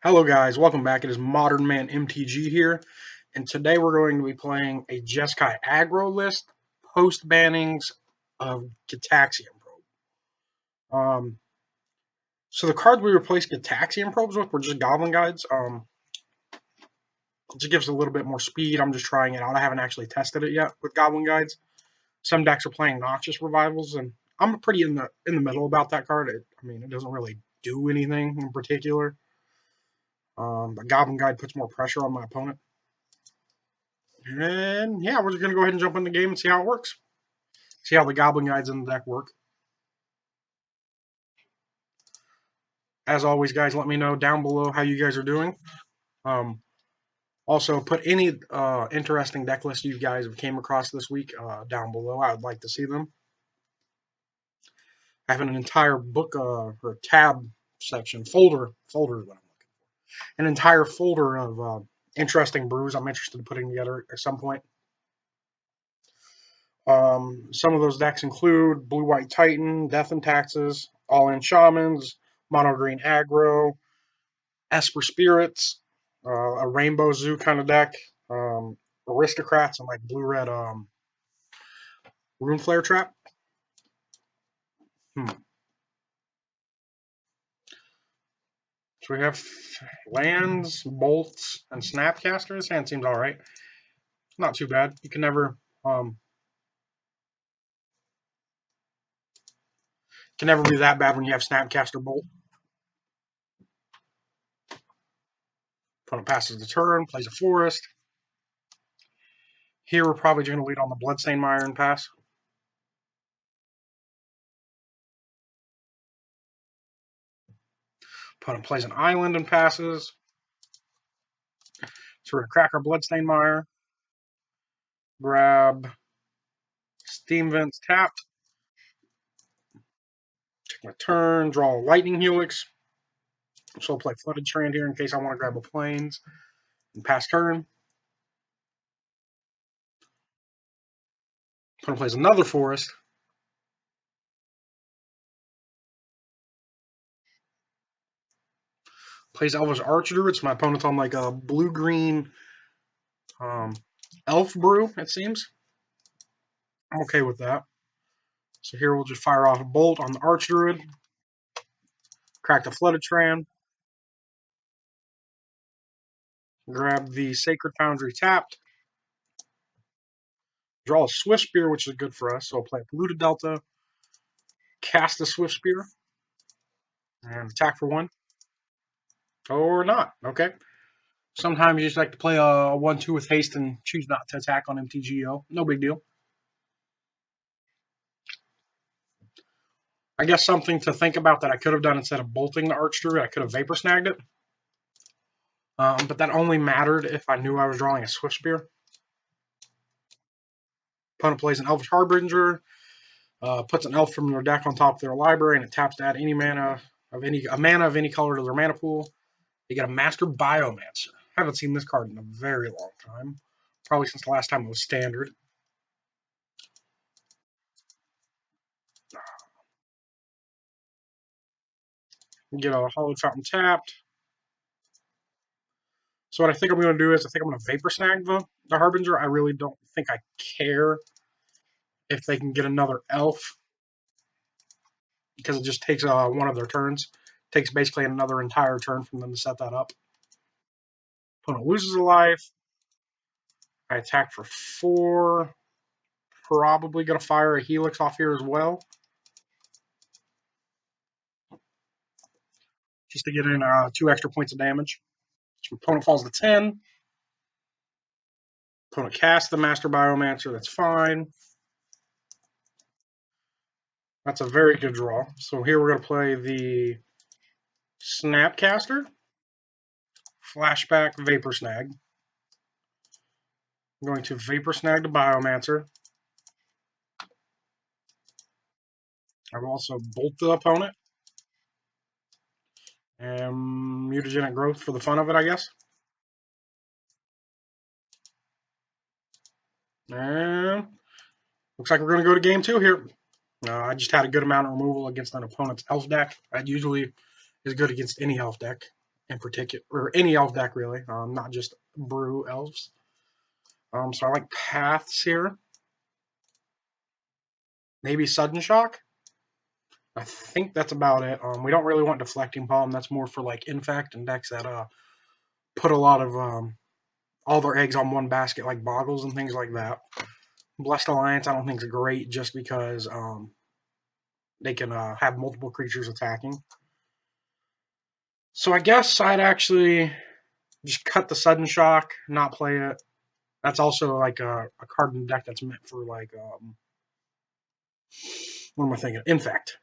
Hello guys, welcome back. It is Modern Man MTG here, and today we're going to be playing a Jeskai aggro list post bannings of Gitaxian Probe. So the cards we replaced Gitaxian Probes with were just Goblin Guides. It just gives a little bit more speed. I'm just trying it out. I haven't actually tested it yet with Goblin Guides. Some decks are playing Noxious Revivals, and I'm pretty in the middle about that card. It doesn't really do anything in particular. But Goblin Guide puts more pressure on my opponent. And yeah, we're just going to go ahead and jump in the game and see how it works. See how the Goblin Guides in the deck work. As always, guys, let me know down below how you guys are doing. Um, Also, put any interesting deck lists you guys have came across this week down below. I would like to see them. I have an entire book or tab section, folder is what I'm looking for. An entire folder of interesting brews I'm interested in putting together at some point. Some of those decks include Blue White Titan, Death and Taxes, All In Shamans, Mono Green Aggro, Esper Spirits, a Rainbow Zoo kind of deck, Aristocrats, and like Blue Red Rune Flare Trap. Hmm. So we have lands, bolts, and Snapcaster. This hand seems all right. Not too bad. You can never be that bad when you have Snapcaster Bolt. Opponent passes the turn, plays a forest. Here we're probably going to lead on the Bloodstained Mire and pass. Opponent plays an island and passes. So we're going to crack our Bloodstained Mire. Grab Steam Vents tapped. Take my turn, draw a Lightning Helix. So I'll play Flooded Strand here in case I want to grab a Plains and pass turn. Opponent plays another Forest. Plays Elvish Archdruid. So my opponent's on like a blue-green Elf Brew, it seems. I'm okay with that. So here we'll just fire off a Bolt on the Archdruid. Crack the Flooded Strand. Grab the Sacred Foundry tapped. Draw a Swift Spear, which is good for us. So I'll play a Polluted Delta. Cast the Swift Spear. And attack for one. Or not. Okay. Sometimes you just like to play a 1-2 with haste and choose not to attack on MTGO. No big deal. I guess something to think about that I could have done instead of bolting the Archdruid, I could have Vapor Snagged it. But that only mattered if I knew I was drawing a Swift Spear. Opponent plays an Elvish Harbinger, puts an elf from their deck on top of their library, and it taps to add any mana of any color to their mana pool. They get a Master Biomancer. I haven't seen this card in a very long time. Probably since the last time it was standard. Get a Hallowed Fountain tapped. So what I think I'm going to do is I think I'm going to Vapor Snag the Harbinger. I really don't think I care if they can get another elf because it just takes one of their turns. It takes basically another entire turn from them to set that up. Opponent loses a life. I attack for 4. Probably going to fire a Helix off here as well. Just to get in 2 extra points of damage. Opponent falls to 10. Opponent casts the Master Biomancer. That's fine. That's a very good draw. So here we're going to play the Snapcaster. Flashback Vapor Snag. I'm going to Vapor Snag the Biomancer. I will also Bolt the opponent. And Mutagenic Growth for the fun of it, I guess. And looks like we're going to go to game 2 here. I just had a good amount of removal against an opponent's elf deck. That usually is good against any elf deck. in particular, or any elf deck really, not just brew elves. So I like paths here. Maybe sudden shock. I think that's about it. We don't really want deflecting palm. That's more for like infect and decks that put a lot of all their eggs on one basket, like boggles and things like that. Blessed Alliance, I don't think is great just because they can have multiple creatures attacking. So I guess I'd actually just cut the sudden shock, not play it. That's also like a card in the deck that's meant for like what am I thinking? Infect,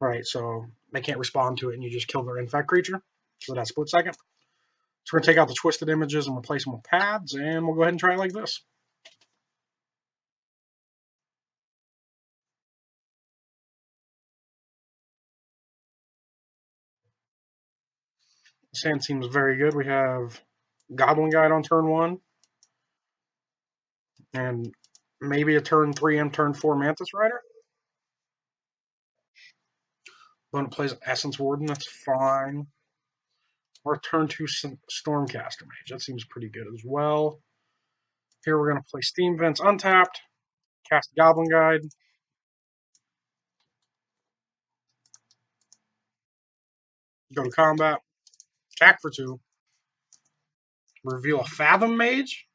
right? So they can't respond to it, and you just kill their infect creature. So that's split second. So we're gonna take out the twisted images and replace them with pads, and we'll go ahead and try it like this. This hand seems very good. We have Goblin Guide on turn 1, and maybe a turn 3 and turn 4 Mantis Rider. Opponent plays Essence Warden, that's fine. Or turn 2 Stormcaster Mage, that seems pretty good as well. Here we're going to play Steam Vents untapped, cast Goblin Guide, go to combat, attack for 2, reveal a Fathom Mage.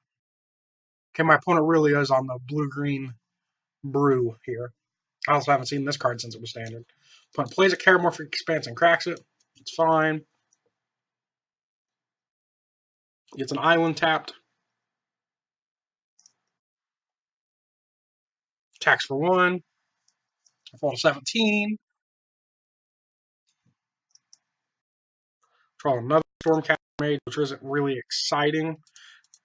Okay, my opponent really is on the blue-green brew here. I also haven't seen this card since it was standard. Opponent plays a Karamorphic Expanse and cracks it. It's fine. Gets an island tapped. Attacks for 1. I fall to 17. Draw another Stormcaster Mage, which isn't really exciting.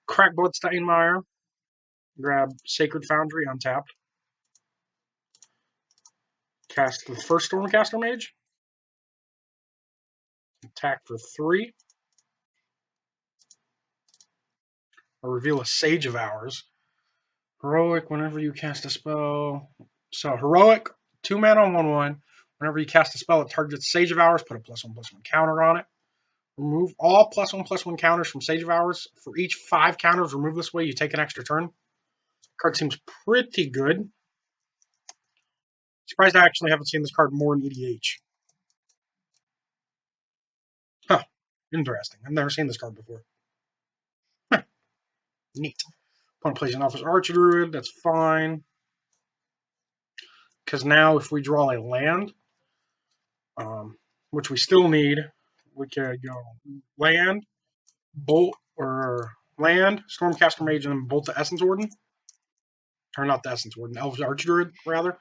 Crack Bloodstainmire. Grab Sacred Foundry untapped. Cast the first Stormcaster Mage. Attack for 3. Or reveal a Sage of Hours. Heroic, whenever you cast a spell. So, Heroic, 2 mana on 1/1. Whenever you cast a spell, it targets Sage of Hours, put a +1/+1 counter on it. Remove all +1/+1 counters from Sage of Hours. For each 5 counters removed this way, you take an extra turn. Card seems pretty good. Surprised I actually haven't seen this card more in EDH. Huh. Interesting. I've never seen this card before. Huh. Neat. Opponent plays an Elfish Archdruid. That's fine. Because now if we draw a land, which we still need, we could go land, bolt, or land, Stormcaster Mage, and then bolt the Essence Warden. Or not the Essence Warden, Elvish Archdruid, rather.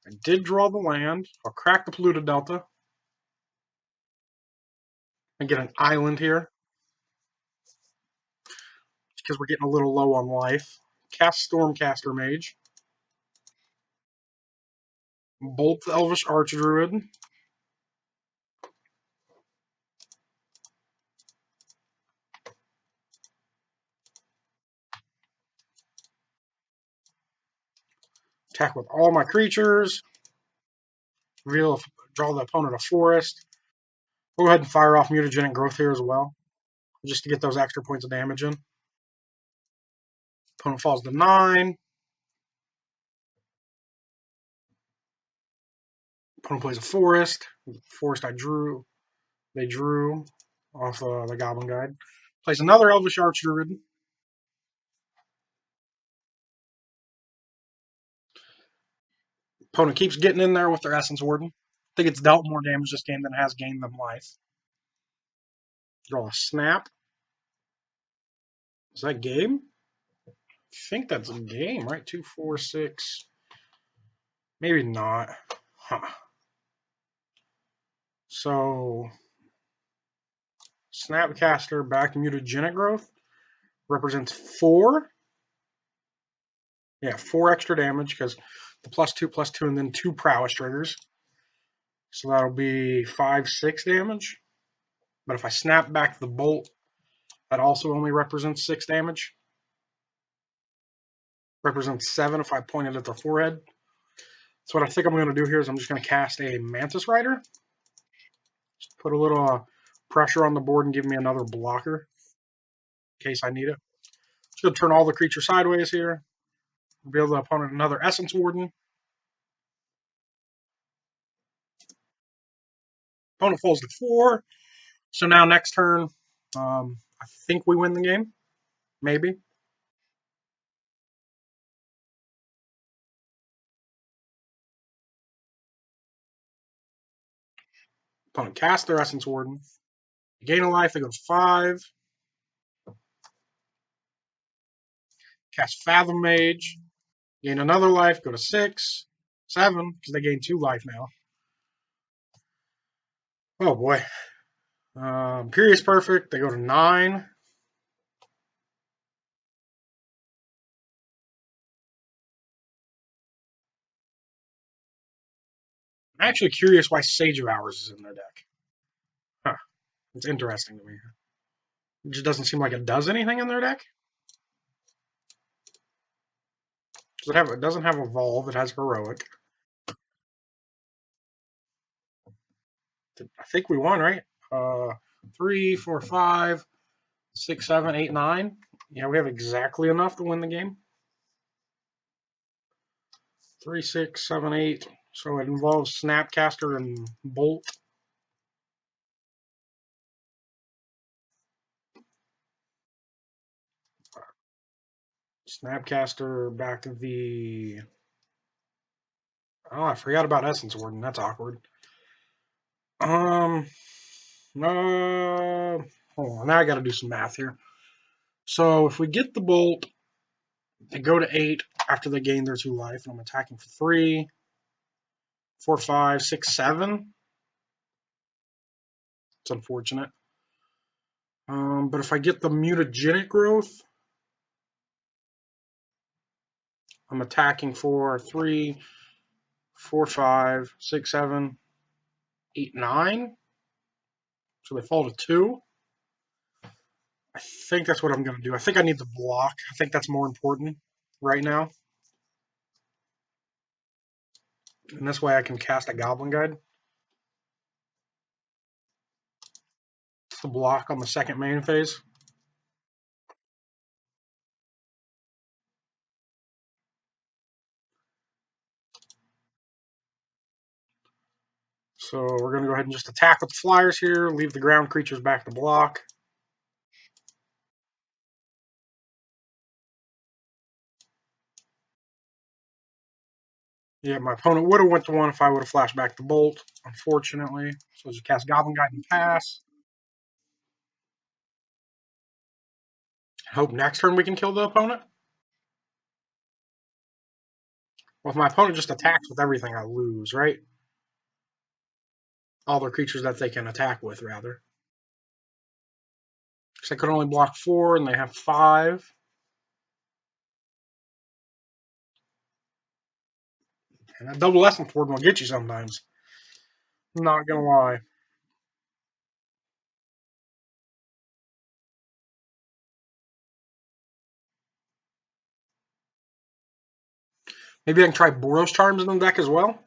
I did draw the land. I'll crack the Polluted Delta. And get an island here. Because we're getting a little low on life. Cast Stormcaster Mage. Bolt the Elvish Archdruid. Attack with all my creatures. Reveal, draw the opponent a forest. We'll go ahead and fire off Mutagenic Growth here as well, just to get those extra points of damage in. Opponent falls to 9. Opponent plays a forest. Forest I drew. They drew off the Goblin Guide. Plays another Elvish Archdruid. Opponent keeps getting in there with their Essence Warden. I think it's dealt more damage this game than it has gained them life. Draw a Snap. Is that game? I think that's a game, right? 2, 4, 6. Maybe not. Huh. So, Snapcaster back to Mutagenic Growth represents 4. Yeah, 4 extra damage because the +2/+2 and then 2 prowess triggers. So that'll be 5, 6 damage. But if I snap back the bolt, that also only represents 6 damage. Represents 7 if I point it at their forehead. So what I think I'm going to do here is I'm just going to cast a Mantis Rider. Just put a little pressure on the board and give me another blocker in case I need it. Just going to turn all the creatures sideways here. Reveal the opponent another Essence Warden. Opponent falls to 4. So now next turn, I think we win the game. Maybe. Opponent casts their Essence Warden. Gain a life, it goes 5. Cast Fathom Mage. Gain another life, go to 6. 7, because they gain 2 life now. Oh boy. Imperious Perfect, they go to 9. I'm actually curious why Sage of Hours is in their deck. Huh. It's interesting to me. It just doesn't seem like it does anything in their deck. It doesn't have Evolve, it has Heroic. I think we won, right? 3, 4, 5, 6, 7, 8, 9. Yeah, we have exactly enough to win the game. 3, 6, 7, 8. So it involves Snapcaster and Bolt. Snapcaster back to the... Oh, I forgot about Essence Warden. That's awkward. Hold on. Now I got to do some math here. So if we get the Bolt, they go to 8 after they gain their 2 life, and I'm attacking for 3, 4, 5, 6, 7. It's unfortunate. But if I get the mutagenic growth, I'm attacking for 3, 4, 5, 6, 7, 8, 9. So they fall to 2. I think that's what I'm going to do. I think I need the block. I think that's more important right now. And this way I can cast a Goblin Guide. It's the block on the second main phase. So we're going to go ahead and just attack with the flyers here, leave the ground creatures back to block. Yeah, my opponent would have went to 1 if I would have flashed back the Bolt, unfortunately. So just cast Goblin Guide and pass. Hope next turn we can kill the opponent. Well, if my opponent just attacks with everything, I lose, right? All the creatures that they can attack with, rather. Because I could only block 4, and they have 5. And that double Essence Warden will get you sometimes. I'm not going to lie. Maybe I can try Boros Charms in the deck as well.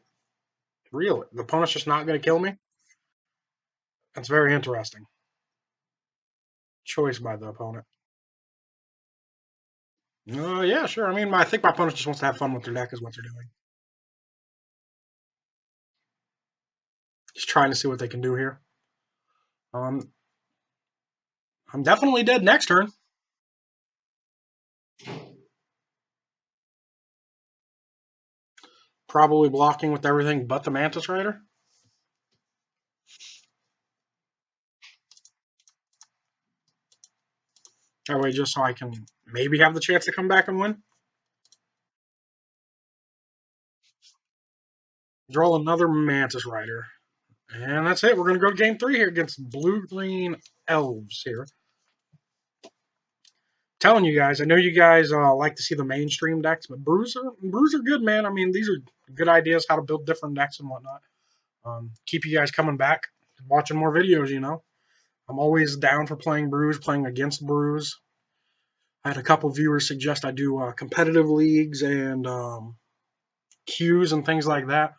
Really? The opponent's just not going to kill me? That's very interesting. Choice by the opponent. Yeah, sure. I mean, I think my opponent just wants to have fun with their deck is what they're doing. Just trying to see what they can do here. I'm definitely dead next turn. Probably blocking with everything but the Mantis Rider. That way, just so I can maybe have the chance to come back and win. Draw another Mantis Rider. And that's it. We're going to go to game 3 here against blue-green elves here. Telling you guys, I know you guys like to see the mainstream decks, but brews are good, man. I mean, these are good ideas how to build different decks and whatnot. Keep you guys coming back, watching more videos, you know. I'm always down for playing brews, playing against brews. I had a couple viewers suggest I do competitive leagues and cues and things like that,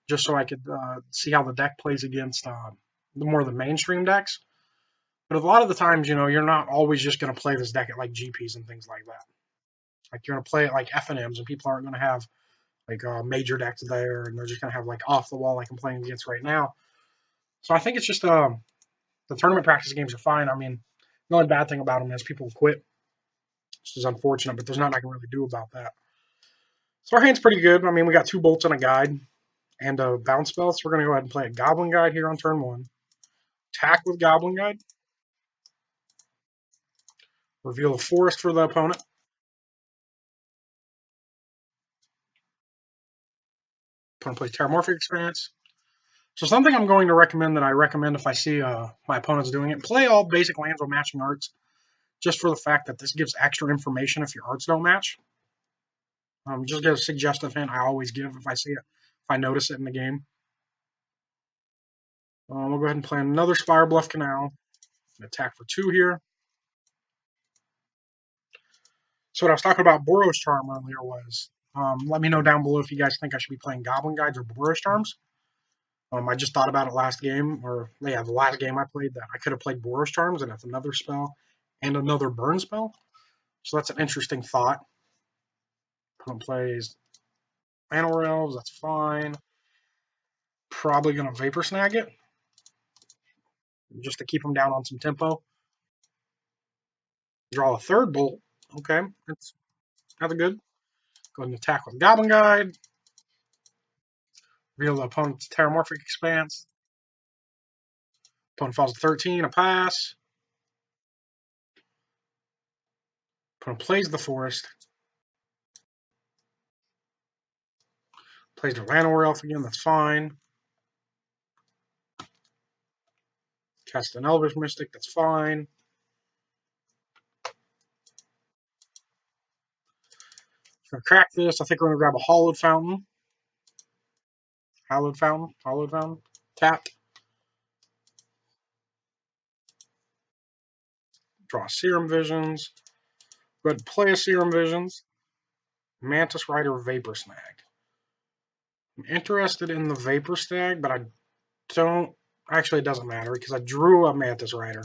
just so I could see how the deck plays against the more the mainstream decks. But a lot of the times, you're not always just going to play this deck at like GPs and things like that. Like you're going to play it like FNMs, and people aren't going to have like major decks there, and they're just going to have like off the wall like I'm playing against right now. So I think it's just the tournament practice games are fine. I mean, the only bad thing about them is people quit, which is unfortunate, but there's nothing I can really do about that. So our hand's pretty good. I mean, we got 2 bolts and a guide and a bounce spell, so we're going to go ahead and play a Goblin Guide here on turn 1. Attack with Goblin Guide. Reveal a forest for the opponent. Opponent plays Terramorphic Expanse. So something I'm going to recommend that I recommend if I see my opponents doing it, play all basic lands with matching arts, just for the fact that this gives extra information if your arts don't match. Just get a suggestive hint I always give if I see it, if I notice it in the game. We'll go ahead and play another Spire Bluff Canal. Attack for 2 here. So what I was talking about Boros Charm earlier was, let me know down below if you guys think I should be playing Goblin Guides or Boros Charms. I just thought about it last game, or yeah, the last game I played, that I could have played Boros Charms, and it's another spell and another burn spell. So that's an interesting thought. Opponent plays Manor Elves, that's fine. Probably going to Vapor Snag it, just to keep them down on some tempo. Draw a 3rd bolt. Okay, that's good. Go ahead and attack with Goblin Guide. Reveal the opponent's Terramorphic Expanse. Opponent falls to 13, a pass. Opponent plays the forest. Plays their Llanowar Elf again, that's fine. Cast an Elvish Mystic, that's fine. Gonna crack this. I think we're gonna grab a Hallowed Fountain. Hallowed Fountain. Tap. Draw Serum Visions. Go ahead and play a Serum Visions. Mantis Rider Vapor Snag. I'm interested in the Vapor Snag, but I don't. Actually, it doesn't matter because I drew a Mantis Rider.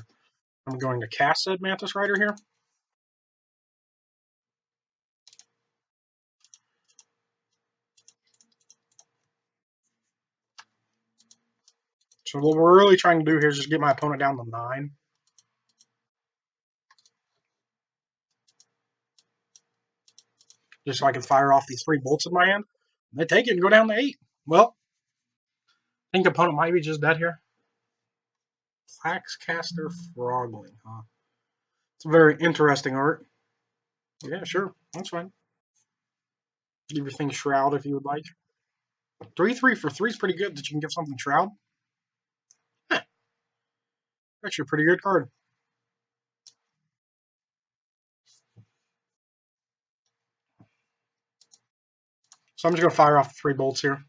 I'm going to cast said Mantis Rider here. So what we're really trying to do here is just get my opponent down to 9. Just so I can fire off these 3 bolts in my hand. They take it and go down to 8. Well, I think the opponent might be just dead here. Caster Frogling, huh? It's a very interesting art. Yeah, sure. That's fine. Give your thing Shroud if you would like. 3/3 for 3 is pretty good that you can give something Shroud. Huh. Actually a pretty good card. So I'm just going to fire off 3 bolts here.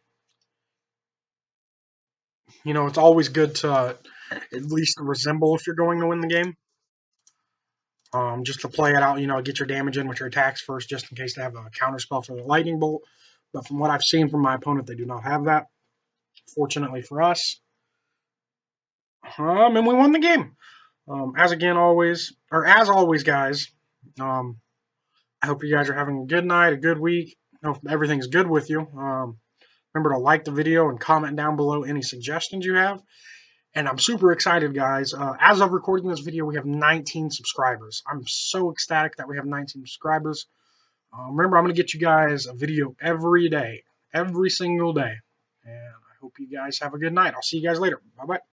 It's always good to at least resemble if you're going to win the game. Just to play it out, get your damage in with your attacks first, just in case they have a counter spell for the lightning bolt. But from what I've seen from my opponent, they do not have that. Fortunately for us. And we won the game. As always, guys, I hope you guys are having a good night, a good week. I hope everything's good with you. Remember to like the video and comment down below any suggestions you have. And I'm super excited, guys. As of recording this video, we have 19 subscribers. I'm so ecstatic that we have 19 subscribers. Remember, I'm going to get you guys a video every day, every single day. And I hope you guys have a good night. I'll see you guys later. Bye-bye.